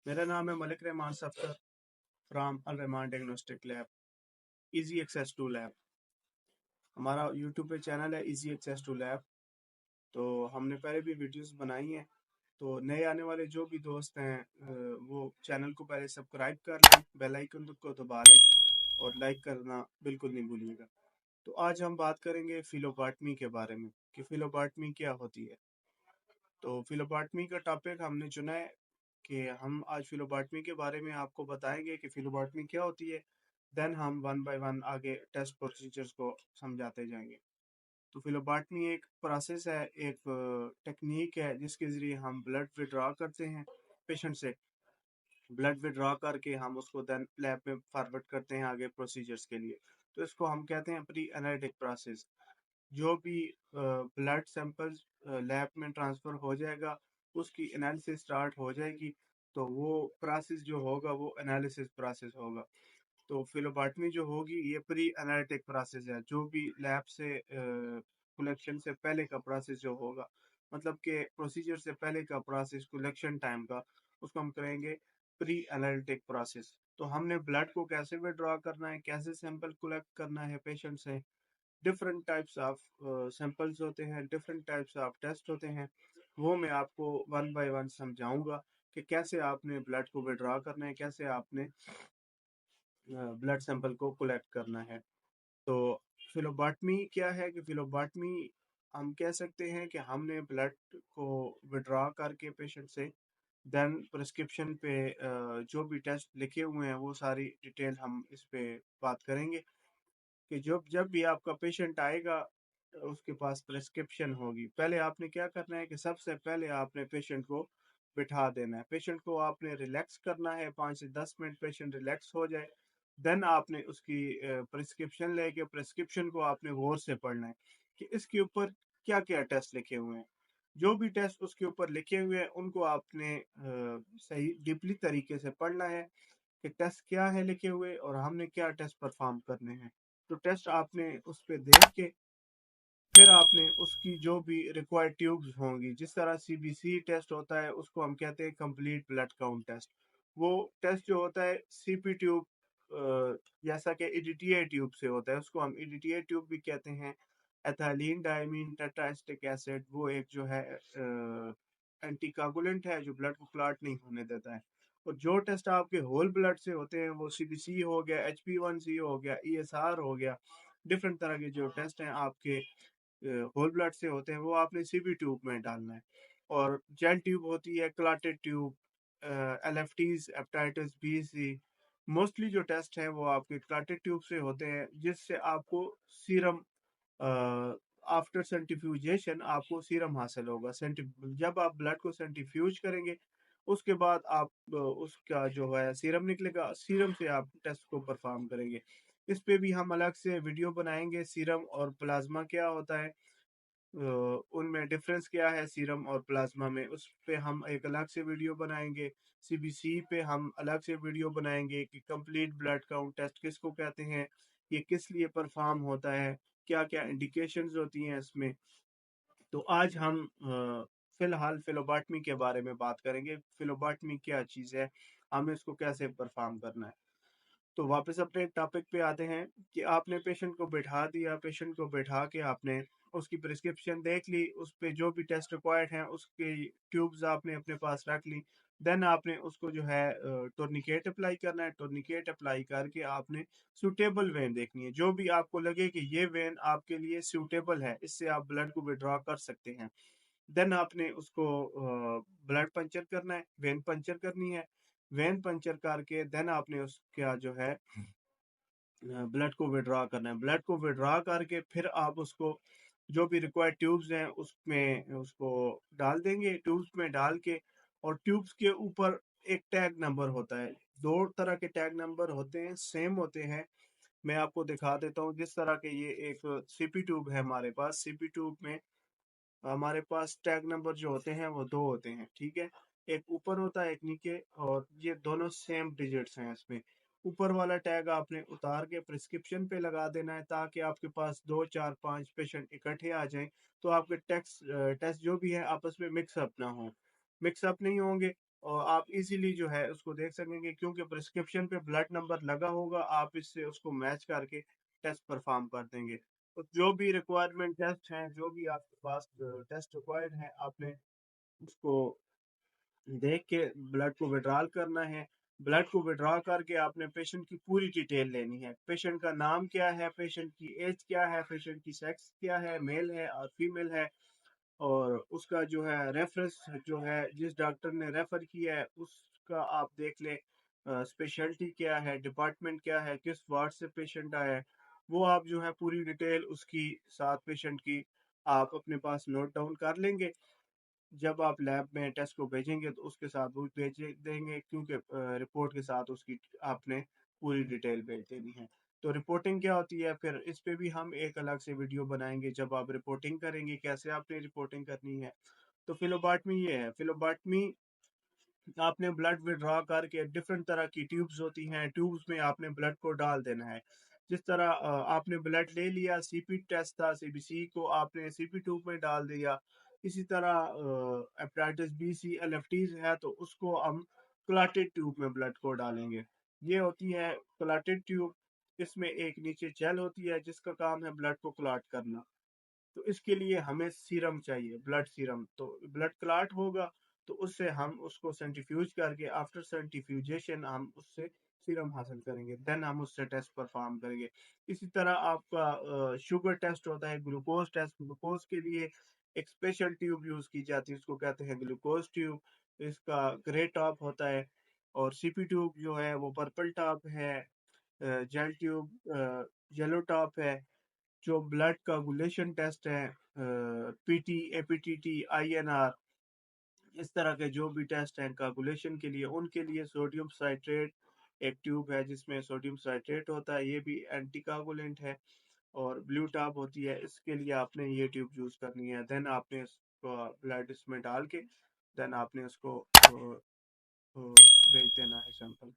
मेरा नाम है Malik Rahman Safdar from Al Rahman diagnostic lab, easy access to lab. हमारा यूट्यूब पे चैनल है इजी एक्सेस टू लैब। तो हमने पहले भी वीडियोस बनाई हैं। तो नए आने वाले जो भी दोस्त हैं वो चैनल को पहले सब्सक्राइब कर लें, बेल आइकन को दबा लें और लाइक करना बिल्कुल नहीं भूलिएगा। तो आज हम बात करेंगे फिलोबाटमी के बारे में कि फिलोबाटमी क्या होती है। तो फिलोबाटमी का टॉपिक हमने चुना है कि हम आज फिलोबाटमी के बारे में आपको बताएंगे कि फिलोबाटमी क्या होती है। देन हम वन बाय वन आगे टेस्ट प्रोसीजर्स को समझाते जाएंगे। तो फिलोबाटमी एक प्रोसेस है, एक टेक्निक है जिसके ज़रिए हम ब्लड विड्रॉ करते हैं पेशेंट से। ब्लड विड्रॉ करके हम उसको देन लैब में फॉरवर्ड करते हैं आगे प्रोसीजर्स के लिए। तो इसको हम कहते हैं प्री एनालिटिक प्रोसेस। जो भी ब्लड सैंपल्स लैब में ट्रांसफ़र हो जाएगा, उसकी एनालिसिस स्टार्ट हो जाएगी। तो वो प्रोसेस जो होगा वो एनालिसिस प्रोसेस होगा। तो फिलोबाटमी जो होगी ये प्री एनालिटिक प्रोसेस है। जो भी लैब से कलेक्शन से पहले का प्रोसेस जो होगा, मतलब कि प्रोसीजर से पहले का प्रोसेस कलेक्शन टाइम का, उसको हम करेंगे प्री एनालिटिक प्रोसेस। तो हमने ब्लड को कैसे विड्रॉ करना है, कैसे सैंपल कलेक्ट करना है पेशेंट से। डिफरेंट टाइप्स ऑफ सैंपल्स होते हैं, डिफरेंट टाइप्स ऑफ टेस्ट होते हैं। वो मैं आपको वन बाय वन समझाऊंगा कि कैसे आपने ब्लड को विड्रॉ करना है, कैसे आपने ब्लड सैंपल को कलेक्ट करना है। तो फिलोबाटमी क्या है कि फिलोबाटमी हम कह सकते हैं कि हमने ब्लड को विड्रॉ करके पेशेंट से देन प्रिस्क्रिप्शन पे जो भी टेस्ट लिखे हुए हैं वो सारी डिटेल हम इस पे बात करेंगे कि जब जब भी आपका पेशेंट आएगा उसके पास प्रिस्क्रिप्शन होगी। पहले आपने क्या करना है कि सबसे पहले आपने पेशेंट को बिठा देना है, पेशेंट को आपने रिलैक्स करना है, 5 से 10 मिनट पेशेंट रिलैक्स हो जाए। देन आपने उसकी प्रिस्क्रिप्शन लेके प्रिस्क्रिप्शन को आपने गौर से पढ़ना है कि इसके ऊपर क्या क्या टेस्ट लिखे हुए हैं। जो भी टेस्ट उसके ऊपर लिखे हुए हैं उनको आपने सही डीपली तरीके से पढ़ना है कि टेस्ट क्या है लिखे हुए और हमने क्या टेस्ट परफॉर्म करने हैं। तो टेस्ट आपने उस पर देख के फिर आपने उसकी जो भी रिक्वायर्ड ट्यूब्स होंगी, जिस तरह सीबीसी टेस्ट होता है उसको हम कहते हैं कंप्लीट ब्लड काउंट टेस्ट। वो टेस्ट जो होता है सीपी ट्यूब जैसा कि ईडीटीए ट्यूब से होता है, उसको हम ईडीटीए ट्यूब भी कहते हैं। एथाइलिन डायमीन टेट्राएस्टिक एसिड वो एक जो है एंटीकोगुलेंट है जो ब्लड को क्लॉट नहीं होने देता है। और जो टेस्ट आपके होल ब्लड से होते हैं वो सीबीसी हो गया, HbA1c हो गया, ESR हो गया। डिफरेंट तरह के जो टेस्ट हैं आपके होल ब्लड से होते हैं वो आपने सीबी ट्यूब में डालना है। और जेल ट्यूब होती है, clotted tube, LFTs, hepatitis B C. Mostly जो टेस्ट है वो आपके क्लॉटेड ट्यूब से होते हैं जिससे आपको सीरम आफ्टर सेंट्रीफ्यूजेशन आपको सीरम हासिल होगा। जब आप ब्लड को सेंट्रीफ्यूज करेंगे उसके बाद आप उसका जो है सीरम निकलेगा, सीरम से आप टेस्ट को परफॉर्म करेंगे। इस पे भी हम अलग से वीडियो बनाएंगे, सीरम और प्लाज्मा क्या होता है, उनमें डिफरेंस क्या है सीरम और प्लाज्मा में, उस पे हम एक अलग से वीडियो बनाएंगे। सीबीसी पे हम अलग से वीडियो बनाएंगे कि कंप्लीट ब्लड काउंट टेस्ट किसको कहते हैं, ये किस लिए परफॉर्म होता है, क्या क्या इंडिकेशंस होती हैं इसमें। तो आज हम फिलहाल फिलोबाटमी के बारे में बात करेंगे। फिलोबाटमी क्या चीज़ है, हमें इसको कैसे परफॉर्म करना है। तो वापस अपने टॉपिक पे आते हैं कि आपने पेशेंट को बैठा दिया, पेशेंट को बैठा के आपने उसकी प्रिस्क्रिप्शन देख ली, उस पे जो भी टेस्ट रिक्वायर्ड हैं उसकी ट्यूब्स आपने अपने पास रख ली। देन आपने उसको जो है टूर्निकेट अप्लाई करना है। टूर्निकेट अप्लाई करके आपने सूटेबल वेन देखनी है, जो भी आपको लगे कि ये वेन आपके लिए सूटेबल है, इससे आप ब्लड को विड्रॉ कर सकते हैं। देन आपने उसको ब्लड पंचर करना है, वेन पंचर करनी है। वेन पंचर करके देन आपने उसका जो है ब्लड को विड्रॉ करना है। ब्लड को विड्रॉ करके फिर आप उसको जो भी रिक्वायर्ड ट्यूब्स हैं उसमें उसको डाल देंगे। ट्यूब्स में डाल के और ट्यूब्स के ऊपर एक टैग नंबर होता है। दो तरह के टैग नंबर होते हैं, सेम होते हैं। मैं आपको दिखा देता हूँ। जिस तरह के ये एक सीपी ट्यूब है हमारे पास, सीपी ट्यूब में हमारे पास टैग नंबर जो होते हैं वो दो होते हैं, ठीक है। एक ऊपर होता है, एक नीचे, और ये दोनों सेम डिजिट्स हैं इसमें। ऊपर वाला टैग आपने उतार के प्रिस्क्रिप्शन पे लगा देना है ताकि आपके पास 2 4 5 पेशेंट इकट्ठे आ जाएं। तो आपके टेस्ट टेस्ट जो भी है आपस में मिक्सअप ना हो। मिक्सअप नहीं होंगे اور آپ ایزیلی جو ہے اس کو دیکھ سکیں گے، کیونکہ پرسکرپشن پہ بلڈ نمبر لگا ہوگا، آپ اس سے اس کو میچ کر کے ٹیسٹ پرفارم کر دیں گے۔ تو جو بھی ریکوائرمنٹ ٹیسٹ ہیں، جو بھی آپ کے پاس ٹیسٹ ریکوائرڈ ہیں، آپ نے اس کو دیکھ کے بلڈ کو وڈرال کرنا ہے۔ بلڈ کو وڈرا کر کے آپ نے پیشنٹ کی پوری ڈیٹیل لینی ہے، پیشنٹ کا نام کیا ہے، پیشنٹ کی ایج کیا ہے، پیشنٹ کی سیکس کیا ہے، میل ہے اور فیمیل ہے، اور اس کا جو ہے ریفرنس جو ہے جس ڈاکٹر نے ریفر کیا ہے اس کا آپ دیکھ لیں، اسپیشلٹی کیا ہے، ڈپارٹمنٹ کیا ہے، کس وارڈ سے پیشنٹ آیا ہے، وہ آپ جو ہے پوری ڈیٹیل اس کی ساتھ پیشنٹ کی آپ اپنے پاس نوٹ ڈاؤن کر لیں گے۔ جب آپ لیب میں ٹیسٹ کو بھیجیں گے تو اس کے ساتھ وہ بھیج دیں گے، کیونکہ رپورٹ کے ساتھ اس کی آپ نے پوری ڈیٹیل بھیج دینی ہے۔ تو رپورٹنگ کیا ہوتی ہے، پھر اس پہ بھی ہم ایک الگ سے ویڈیو بنائیں گے، جب آپ رپورٹنگ کریں گے کیسے آپ نے رپورٹنگ کرنی ہے۔ تو فلوباٹمی یہ ہے، فلوباٹمی آپ نے بلڈ وڈرا کر کے ڈفرنٹ طرح کی ٹیوبز ہوتی ہیں، ٹیوبز میں آپ نے بلڈ کو ڈال دینا ہے۔ جس طرح آپ نے بلڈ لے لیا، سی پی ٹیسٹ تھا، سی بی سی کو آپ نے سی پی ٹیوب میں ڈال دیا، اسی طرح hepatitis B C L F Ts ہے تو اس کو ہم کلاٹڈ ٹیوب میں بلڈ کو ڈالیں گے۔ یہ ہوتی ہے کلاٹڈ ٹیوب، اس میں ایک نیچے جیل ہوتی ہے جس کا کام ہے بلڈ کو کلاٹ کرنا۔ تو اس کے لیے ہمیں سیرم چاہیے، بلڈ سیرم، تو بلڈ کلاٹ ہوگا تو اس سے ہم اس کو سینٹریفیوج کر کے آفٹر سینٹریفیوجیشن ہم اس سے سیرم حاصل کریں گے، دین ہم اس سے ٹیسٹ پرفارم کریں گے۔ اسی طرح آپ کا شوگر ٹیسٹ ہوتا ہے، گلوکوز ٹیسٹ، گلوکوز کے لیے ایک اسپیشل ٹیوب یوز کی جاتی ہے، اس کو کہتے ہیں گلوکوز ٹیوب، اس کا گرے ٹاپ ہوتا ہے، اور سی پی ٹیوب جو ہے وہ پرپل ٹاپ ہے، جیل ٹیوب یلو ٹاپ ہے۔ جو بلڈ کوگولیشن ٹیسٹ ہے، P T, A P T T, I N R, اس طرح کے جو بھی ٹیسٹ ہیں کوگولیشن کے لیے، ان کے لیے سوڈیم سائٹریٹ ایک ٹیوب ہے جس میں سوڈیم سائٹریٹ ہوتا ہے، یہ بھی اینٹی کوگولنٹ ہے، اور بلیو ٹاپ ہوتی ہے، اس کے لیے آپ نے یہ ٹیوب یوز کرنی ہے۔ دین آپ نے اس کو بلڈ اس میں ڈال کے دین آپ نے اس کو بھیج دینا ہے سیمپل۔